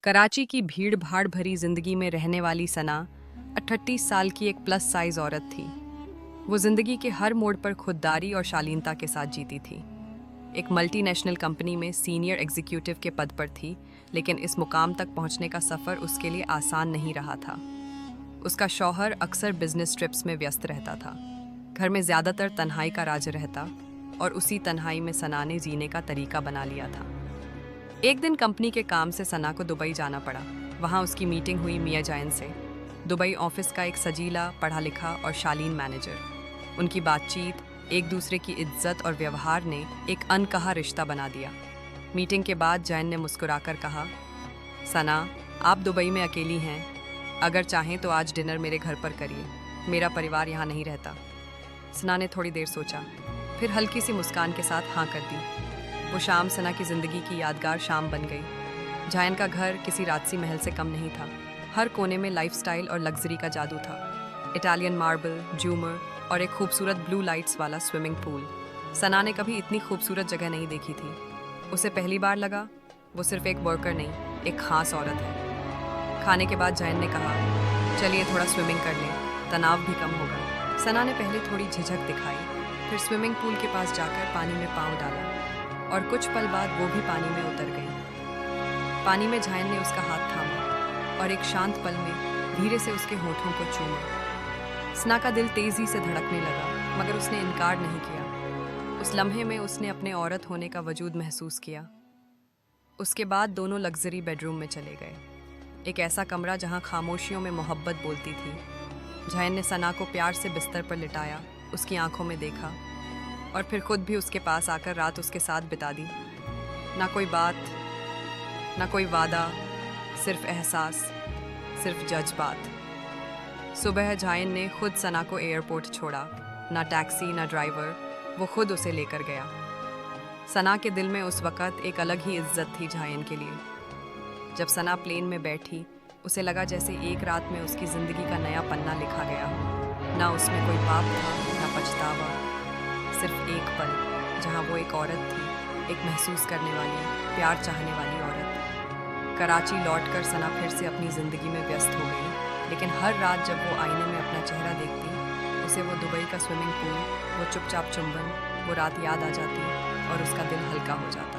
कराची की भीड़ भाड़ भरी जिंदगी में रहने वाली सना 38 साल की एक प्लस साइज औरत थी। वो जिंदगी के हर मोड़ पर खुददारी और शालीनता के साथ जीती थी। एक मल्टीनेशनल कंपनी में सीनियर एग्जीक्यूटिव के पद पर थी, लेकिन इस मुकाम तक पहुंचने का सफ़र उसके लिए आसान नहीं रहा था। उसका शौहर अक्सर बिजनेस ट्रिप्स में व्यस्त रहता था। घर में ज़्यादातर तन्हाई का राज रहता और उसी तन्हाई में सना ने जीने का तरीका बना लिया था। एक दिन कंपनी के काम से सना को दुबई जाना पड़ा। वहाँ उसकी मीटिंग हुई मियां जायन से, दुबई ऑफिस का एक सजीला, पढ़ा लिखा और शालीन मैनेजर। उनकी बातचीत, एक दूसरे की इज्जत और व्यवहार ने एक अनकहा रिश्ता बना दिया। मीटिंग के बाद जैन ने मुस्कुराकर कहा, सना, आप दुबई में अकेली हैं। अगर चाहें तो आज डिनर मेरे घर पर करिए। मेरा परिवार यहाँ नहीं रहता। सना ने थोड़ी देर सोचा, फिर हल्की सी मुस्कान के साथ हाँ कर दी। वो शाम सना की ज़िंदगी की यादगार शाम बन गई। जायन का घर किसी राजसी महल से कम नहीं था। हर कोने में लाइफस्टाइल और लग्जरी का जादू था। इटालियन मार्बल, झूमर और एक खूबसूरत ब्लू लाइट्स वाला स्विमिंग पूल। सना ने कभी इतनी खूबसूरत जगह नहीं देखी थी। उसे पहली बार लगा वो सिर्फ एक वर्कर नहीं, एक खास औरत है। खाने के बाद जायन ने कहा, चलिए थोड़ा स्विमिंग कर लें, तनाव भी कम होगा। सना ने पहले थोड़ी झिझक दिखाई, फिर स्विमिंग पूल के पास जाकर पानी में पाँव डाला और कुछ पल बाद वो भी पानी में उतर गई। पानी में जायन ने उसका हाथ थामा और एक शांत पल में धीरे से उसके होठों को चूमा। सना का दिल तेजी से धड़कने लगा, मगर उसने इनकार नहीं किया। उस लम्हे में उसने अपने औरत होने का वजूद महसूस किया। उसके बाद दोनों लग्जरी बेडरूम में चले गए, एक ऐसा कमरा जहां खामोशियों में मोहब्बत बोलती थी। जायन ने सना को प्यार से बिस्तर पर लिटाया, उसकी आंखों में देखा और फिर खुद भी उसके पास आकर रात उसके साथ बिता दी। ना कोई बात, ना कोई वादा, सिर्फ एहसास, सिर्फ जज्बात। सुबह जायन ने खुद सना को एयरपोर्ट छोड़ा। ना टैक्सी, ना ड्राइवर, वो खुद उसे लेकर गया। सना के दिल में उस वक़्त एक अलग ही इज्जत थी जायन के लिए। जब सना प्लेन में बैठी, उसे लगा जैसे एक रात में उसकी ज़िंदगी का नया पन्ना लिखा गया हो। ना उसमें कोई पाप था, ना पछतावा, सिर्फ एक पल जहां वो एक औरत थी, एक महसूस करने वाली, प्यार चाहने वाली औरत। कराची लौटकर सना फिर से अपनी ज़िंदगी में व्यस्त हो गई, लेकिन हर रात जब वो आईने में अपना चेहरा देखती, उसे वो दुबई का स्विमिंग पूल, वो चुपचाप चुंबन, वो रात याद आ जाती और उसका दिल हल्का हो जाता।